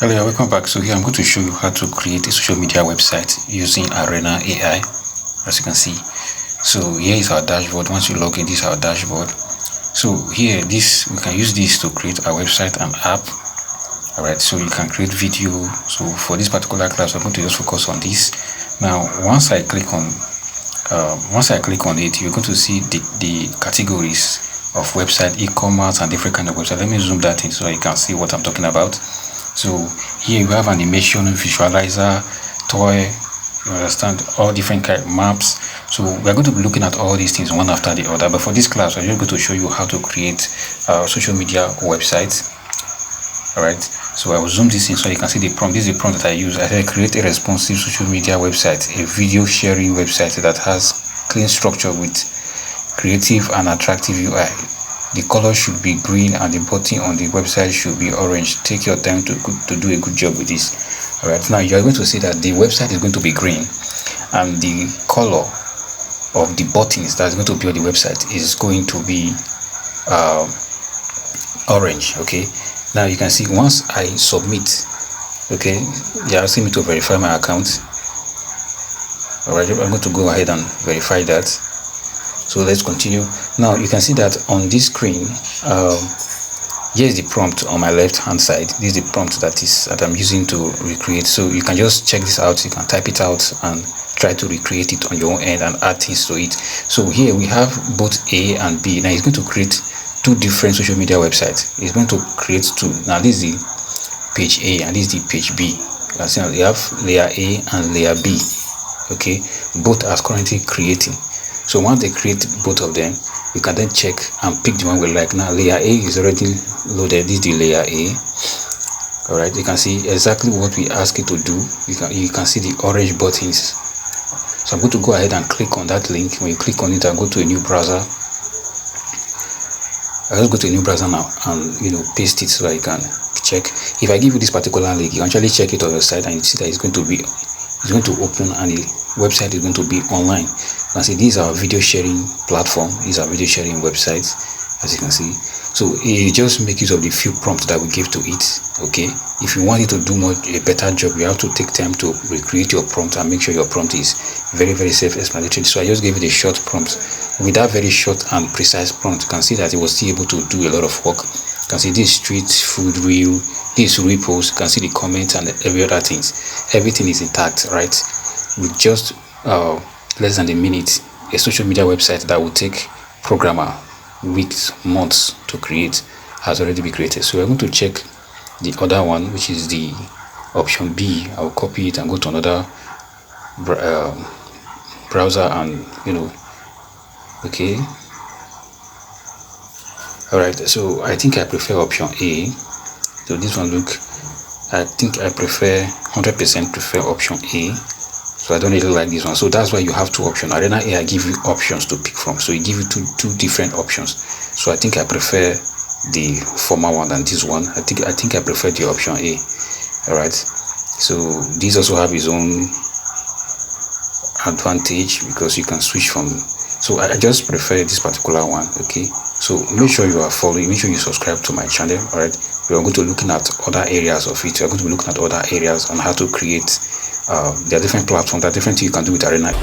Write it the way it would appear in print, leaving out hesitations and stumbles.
Hello, welcome back. So here I'm going to show you how to create a social media website using Arena AI, as you can see. So here is our dashboard. Once you log in, this is our dashboard. So here, we can use this to create our website and app. All right, so you can create video. So for this particular class, I'm going to just focus on this. Now, once I click on it, you're going to see the categories of website, e-commerce, and different kind of website. Let me zoom that in so you can see what I'm talking about. So here you have animation, visualizer, toy, you understand, all different kind of maps. So we're going to be looking at all these things one after the other, but for this class I'm just going to show you how to create social media websites. All right, so I will zoom this in so you can see the prompt. This is the prompt that I use. I said create a responsive social media website, a video sharing website that has clean structure with creative and attractive UI. The color should be green and the button on the website should be orange. Take your time to do a good job with this. All right, now you're going to see that the website is going to be green and the color of the buttons that's going to be on the website is going to be orange. Okay, now you can see once I submit, okay, they're asking me to verify my account. All right, I'm going to go ahead and verify that. So let's continue. Now you can see that on this screen, here's the prompt on my left hand side. This is the prompt that I'm using to recreate. So you can just check this out. You can type it out and try to recreate it on your own end and add things to it. So here we have both A and B. Now it's going to create two different social media websites. It's going to create two. Now this is the page A and this is the page B. You can see you have layer A and layer B. Okay, both are currently creating. So once they create both of them, you can then check and pick the one we like. Now layer A is already loaded. This is the layer A. All right, you can see exactly what we ask it to do. You can see the orange buttons. So I'm going to go ahead and click on that link. When you click on it, I'll go to a new browser. I'll just go to a new browser now and paste it so I can check. If I give you this particular link, you can actually check it on your site and you see that it's going to open and the website is going to be online. You can see these are video sharing platform. These are video sharing websites, as you can see. So you just make use of the few prompts that we give to it. Okay, if you want it to do a better job, you have to take time to recreate your prompt and make sure your prompt is very, very self-explanatory. So I just gave it a short prompt. With that very short and precise prompt, you can see that it was still able to do a lot of work. You can see this street food reel, this repos. You can see the comments and every other things. Everything is intact, right? With just less than a minute, a social media website that will take programmer weeks, months to create has already been created. So we're going to check the other one, which is the option B. I'll copy it and go to another browser and okay. All right, so I think I prefer option A. So this one, look, I think I prefer 100% prefer option A. So I don't really like this one. So that's why you have two options. Arena AI give you options to pick from. So it give you two different options. So I think I prefer the former one than this one. I think I prefer the option A. All right. So these also have its own advantage because you can switch from. So I just prefer this particular one. Okay. So make sure you are following. Make sure you subscribe to my channel. All right. We are going to be looking at other areas of it. We are going to be looking at other areas on how to create. There are different platforms, there are different things you can do with Arena.